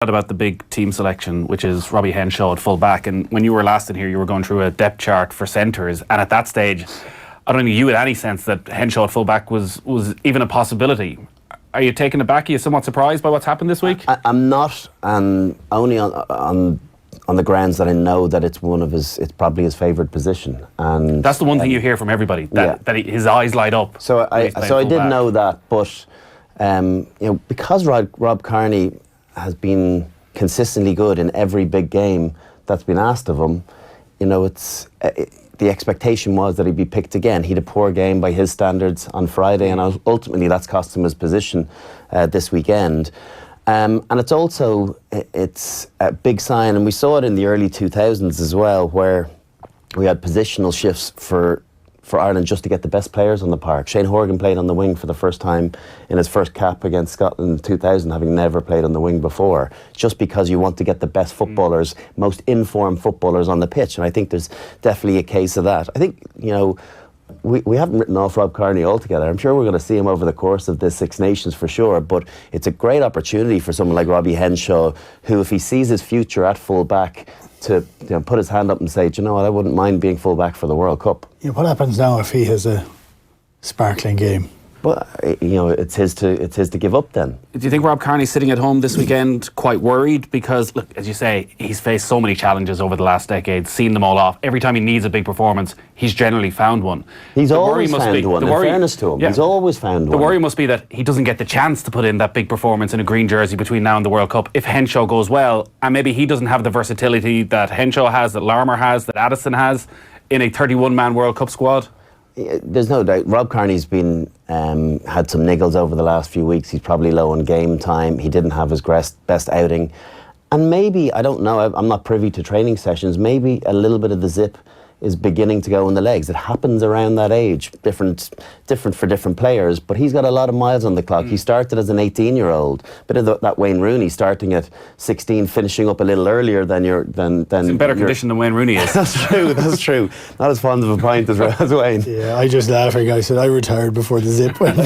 About the big team selection, which is Robbie Henshaw at full back. And when you were last in here, you were going through a depth chart for centres. And at that stage, I don't think you had any sense that Henshaw at full back was even a possibility. Are you taken aback? Are you somewhat surprised by what's happened this week? I'm not, and only on the grounds that I know that it's it's probably his favourite position. And that's the one thing you hear from everybody, that his eyes light up. So I did know that, but because Rob Carney has been consistently good in every big game that's been asked of him, the expectation was that he'd be picked again. He had a poor game by his standards on Friday, and ultimately that's cost him his position this weekend. And it's a big sign, and we saw it in the early 2000s as well, where we had positional shifts for Ireland just to get the best players on the park. Shane Horgan played on the wing for the first time in his first cap against Scotland in 2000, having never played on the wing before, just because you want to get the best footballers, most informed footballers on the pitch. And I think there's definitely a case of that. I think, we haven't written off Rob Kearney altogether. I'm sure we're going to see him over the course of this Six Nations for sure, but it's a great opportunity for someone like Robbie Henshaw, who, if he sees his future at full back, to put his hand up and say, do you know what, I wouldn't mind being full back for the World Cup. What happens now if he has a sparkling game? Well, it's his to give up then. Do you think Rob Carney's sitting at home this weekend quite worried? Because, look, as you say, he's faced so many challenges over the last decade, seen them all off. Every time he needs a big performance, he's generally found one. He's always found one, in fairness to him. Yeah. He's always found one. The worry must be that he doesn't get the chance to put in that big performance in a green jersey between now and the World Cup if Henshaw goes well, and maybe he doesn't have the versatility that Henshaw has, that Larmour has, that Addison has in a 31-man World Cup squad. There's no doubt. Rob Kearney's been had some niggles over the last few weeks. He's probably low on game time. He didn't have his best outing. And maybe, I don't know, I'm not privy to training sessions, maybe a little bit of the zip is beginning to go in the legs. It happens around that age, different for different players, but he's got a lot of miles on the clock. He started as an 18-year-old, bit of that Wayne Rooney starting at 16, finishing up a little earlier than He's in better condition than Wayne Rooney is. That's true. Not as fond of a pint as Wayne. Yeah, I just laughing. I said I retired before the zip went.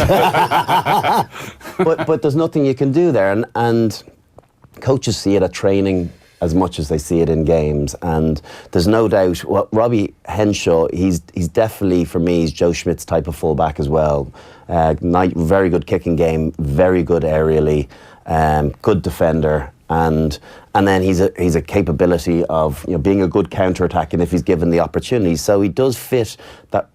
but there's nothing you can do there, and coaches see it at training as much as they see it in games, and there's no doubt Robbie Henshaw, he's definitely, for me, he's Joe Schmidt's type of fullback as well. Very good kicking game, very good aerially, good defender, and then he's a capability of being a good counter-attacking if he's given the opportunity. So he does fit that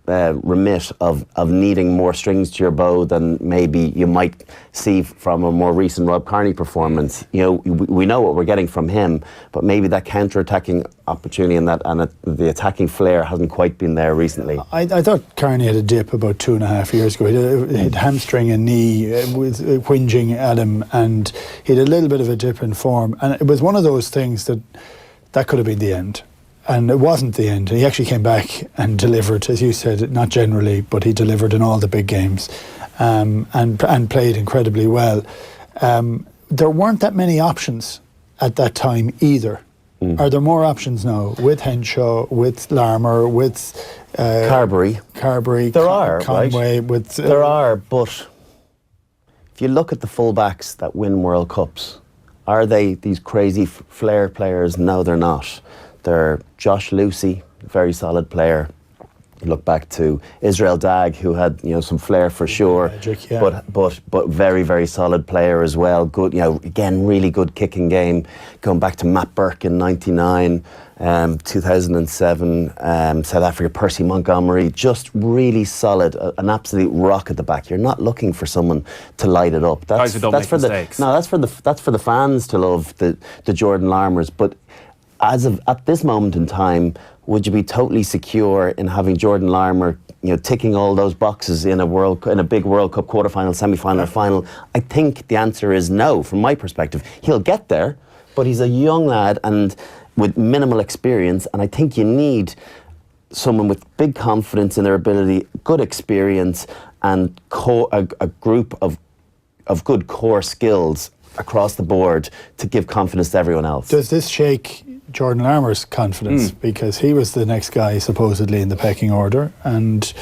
remit of needing more strings to your bow than maybe you might see from a more recent Rob Carney performance. We know what we're getting from him, but maybe that counter-attacking opportunity and the attacking flair hasn't quite been there recently. I thought Carney had a dip about 2.5 years ago. He had hamstring and knee with whinging at him, and he had a little bit of a dip in form, and it was one of those things that could have been the end. And it wasn't the end. He actually came back and delivered, as you said, not generally, but he delivered in all the big games, and played incredibly well. There weren't that many options at that time either. Are there more options now with Henshaw, with Larmour, with Carberry? There are, Conway, right? There are, but if you look at the fullbacks that win World Cups, are they these crazy flair players? No, they're not. They're Josh Lucy, very solid player. You look back to Israel Dagg, who had some flair for sure, magic, yeah. but very, very solid player as well. Good, again, really good kicking game. Going back to Matt Burke in '99, 2007, South Africa, Percy Montgomery, just really solid, an absolute rock at the back. You're not looking for someone to light it up. Guys who don't make mistakes. That's for the fans to love the Jordan Larmours, but at this moment in time, would you be totally secure in having Jordan Larmour, ticking all those boxes in a big World Cup quarterfinal, semi-final, or final? I think the answer is no. From my perspective, he'll get there, but he's a young lad and with minimal experience, and I think you need someone with big confidence in their ability, good experience, and a group of good core skills across the board to give confidence to everyone else. Does this shake Jordan Larmour's confidence? Because he was the next guy supposedly in the pecking order, and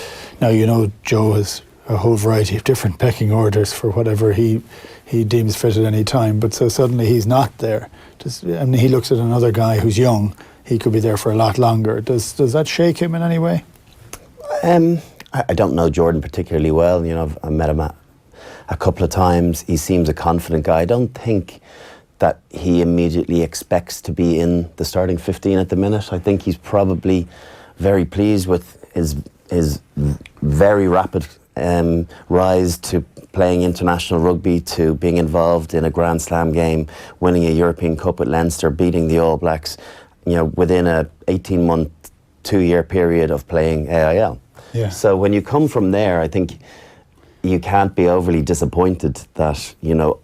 now Joe has a whole variety of different pecking orders for whatever he he deems fit at any time. But so suddenly he's not there. He looks at another guy who's young. He could be there for a lot longer. Does that shake him in any way? I don't know Jordan particularly well. I've met him a couple of times. He seems a confident guy. I don't think that he immediately expects to be in the starting 15 at the minute. I think he's probably very pleased with his very rapid rise to playing international rugby, to being involved in a Grand Slam game, winning a European Cup with Leinster, beating the All Blacks, within a 18-month, 2-year period of playing AIL. Yeah. So when you come from there, I think you can't be overly disappointed that, It's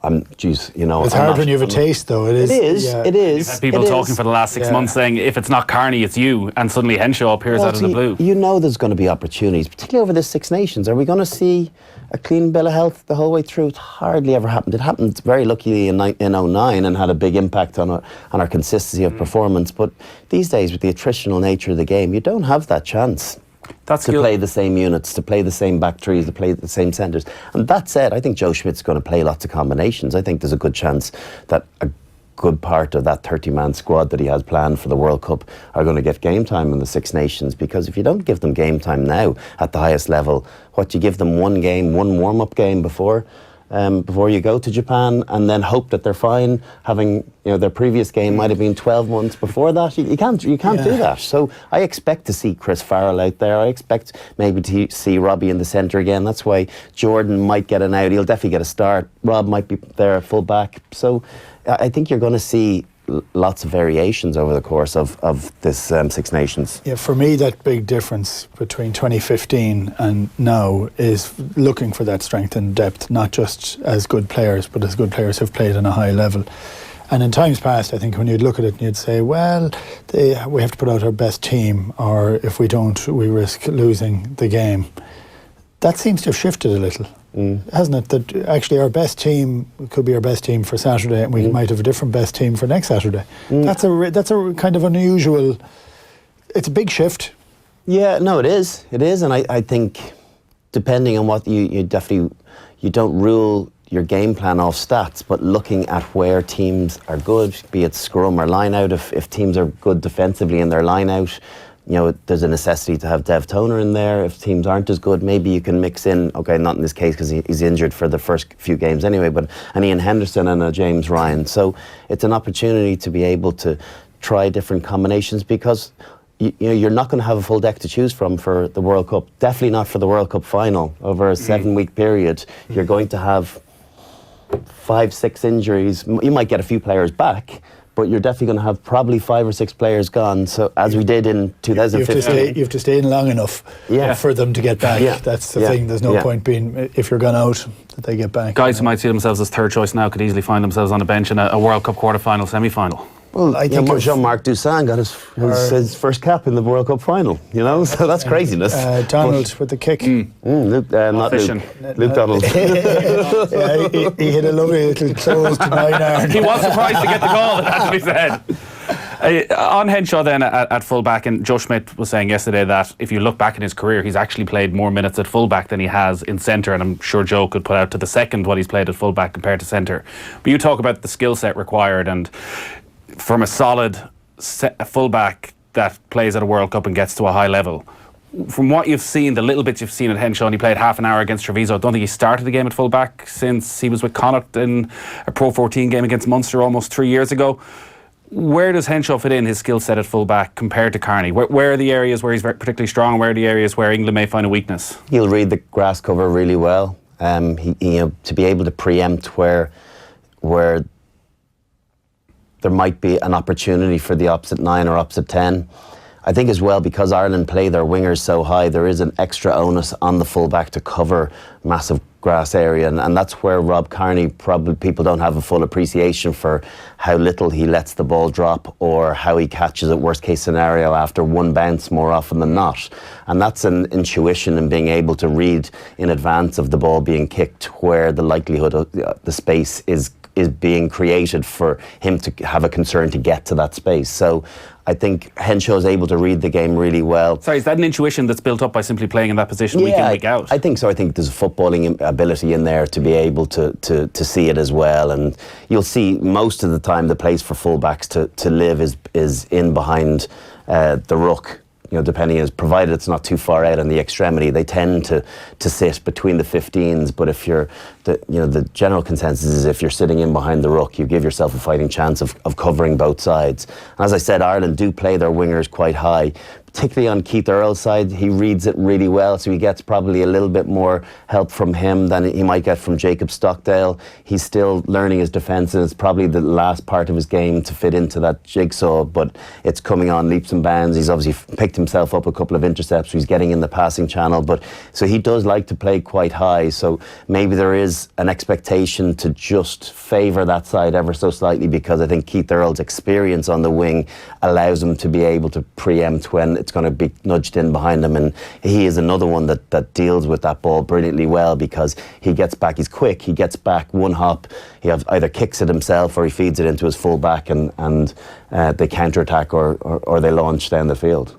hard when you have a taste, though. It is. It You've is. had people talking for the last 6 months saying, if it's not Carney, it's you, and suddenly Henshaw appears out of the blue. There's going to be opportunities, particularly over the Six Nations. Are we going to see a clean bill of health the whole way through? It hardly ever happened. It happened very luckily in 2009 and had a big impact on our consistency of performance. But these days, with the attritional nature of the game, you don't have that chance. To play the same units, to play the same back threes, to play the same centres. And that said, I think Joe Schmidt's going to play lots of combinations. I think there's a good chance that a good part of that 30-man squad that he has planned for the World Cup are going to get game time in the Six Nations, because if you don't give them game time now at the highest level, you give them one warm-up game before you go to Japan, and then hope that they're fine, having their previous game might have been 12 months before that. You can't do that. So I expect to see Chris Farrell out there. I expect maybe to see Robbie in the centre again. That's why Jordan might get an out. He'll definitely get a start. Rob might be there at full back. So I think you're going to see lots of variations over the course of this Six Nations. Yeah, for me, that big difference between 2015 and now is looking for that strength and depth, not just as good players, but as good players who've played on a high level. And in times past, I think when you'd look at it and you'd say, well, we have to put out our best team, or if we don't, we risk losing the game. That seems to have shifted a little. Hasn't it? That actually our best team could be our best team for Saturday, and we might have a different best team for next Saturday. That's a kind of unusual. It's a big shift. Yeah, no, it is, and I think depending on what you don't rule your game plan off stats, but looking at where teams are good, be it scrum or line out. If teams are good defensively in their line out, there's a necessity to have Dev Toner in there. If teams aren't as good, maybe you can mix in, okay, not in this case because he's injured for the first few games anyway, but an Ian Henderson and a James Ryan. So it's an opportunity to be able to try different combinations, because you're not going to have a full deck to choose from for the World Cup. Definitely not for the World Cup final. Over a 7-week period, you're going to have 5-6 injuries. You might get a few players back, but you're definitely going to have probably 5 or 6 players gone. So as we did in 2015, you have to stay in long enough for them to get back. Yeah. That's the thing. There's no point being, if you're gone out, that they get back. Guys who might see themselves as third choice now could easily find themselves on the bench in a World Cup quarter-final, semi-final. Well, I think Jean-Marc Toussaint got his first cap in the World Cup final, so that's craziness. Donald with the kick. Luke Donald. He hit a lovely little close to 9-iron. He was surprised to get the goal, it has to be said. On Henshaw then at fullback, and Joe Schmidt was saying yesterday that if you look back in his career, he's actually played more minutes at fullback than he has in centre, and I'm sure Joe could put out to the second what he's played at fullback compared to centre. But you talk about the skill set required, and from a solid fullback that plays at a World Cup and gets to a high level, from what you've seen, the little bits you've seen at Henshaw, and he played half an hour against Treviso, I don't think he started the game at fullback since he was with Connacht in a Pro 14 game against Munster almost 3 years ago. Where does Henshaw fit in his skill set at fullback compared to Carney? Where are the areas where he's particularly strong? Where are the areas where England may find a weakness? He'll read the grass cover really well. To be able to preempt where there might be an opportunity for the opposite 9 or opposite 10. I think as well, because Ireland play their wingers so high, there is an extra onus on the fullback to cover massive grass area, and that's where Rob Carney, probably people don't have a full appreciation for how little he lets the ball drop or how he catches it, worst case scenario, after one bounce more often than not. And that's an intuition in being able to read in advance of the ball being kicked where the likelihood of the space is is being created for him to have a concern to get to that space. So I think Henshaw is able to read the game really well. Sorry, is that an intuition that's built up by simply playing in that position week in, week out? I think so. I think there's a footballing ability in there to be able to see it as well. And you'll see most of the time the place for fullbacks to live is in behind the ruck. You know, depending as provided it's not too far out on the extremity, they tend to sit between the 15s. But if you're the general consensus is if you're sitting in behind the ruck, you give yourself a fighting chance of covering both sides. And as I said, Ireland do play their wingers quite high, particularly on Keith Earl's side. He reads it really well, so he gets probably a little bit more help from him than he might get from Jacob Stockdale. He's still learning his defence, and it's probably the last part of his game to fit into that jigsaw, but it's coming on leaps and bounds. He's obviously picked himself up a couple of intercepts, so he's getting in the passing channel, but so he does like to play quite high, so maybe there is an expectation to just favour that side ever so slightly, because I think Keith Earl's experience on the wing allows him to be able to preempt when it's going to be nudged in behind him, and he is another one that deals with that ball brilliantly well, because he gets back, he's quick, he gets back one hop, he either kicks it himself or he feeds it into his full back, and they counter-attack or they launch down the field.